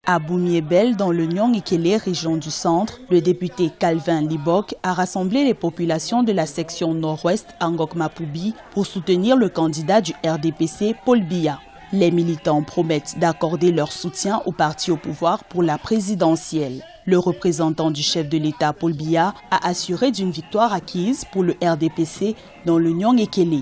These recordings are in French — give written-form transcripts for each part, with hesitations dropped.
À Boumiébel, dans le Nyong-Ekele, région du centre, le député Calvin Libok a rassemblé les populations de la section nord-ouest Angok-Mapoubi pour soutenir le candidat du RDPC, Paul Biya. Les militants promettent d'accorder leur soutien au parti au pouvoir pour la présidentielle. Le représentant du chef de l'État, Paul Biya, a assuré d'une victoire acquise pour le RDPC dans le Nyong-Ekele.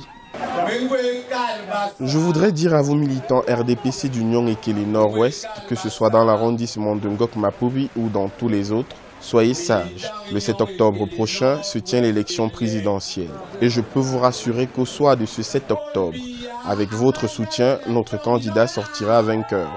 Je voudrais dire à vos militants RDPC du Nyong-Ekele Nord-Ouest, que ce soit dans l'arrondissement de Ngok-Mapoubi ou dans tous les autres, soyez sages. Le 7 octobre prochain se tient l'élection présidentielle. Et je peux vous rassurer qu'au soir de ce 7 octobre, avec votre soutien, notre candidat sortira vainqueur.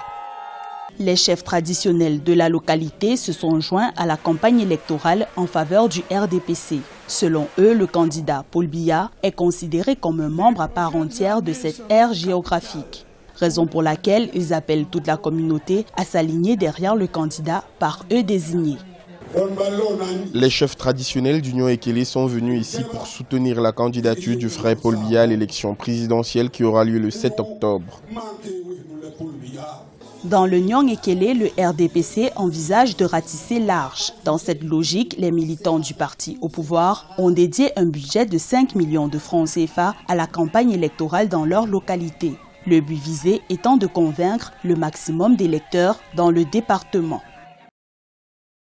Les chefs traditionnels de la localité se sont joints à la campagne électorale en faveur du RDPC. Selon eux, le candidat Paul Biya est considéré comme un membre à part entière de cette aire géographique. Raison pour laquelle ils appellent toute la communauté à s'aligner derrière le candidat par eux désigné. Les chefs traditionnels du Nyong-Ekele sont venus ici pour soutenir la candidature du frère Paul Biya à l'élection présidentielle qui aura lieu le 7 octobre. Dans le Nyong-Ekele, le RDPC envisage de ratisser large. Dans cette logique, les militants du parti au pouvoir ont dédié un budget de 5 millions de francs CFA à la campagne électorale dans leur localité. Le but visé étant de convaincre le maximum d'électeurs dans le département.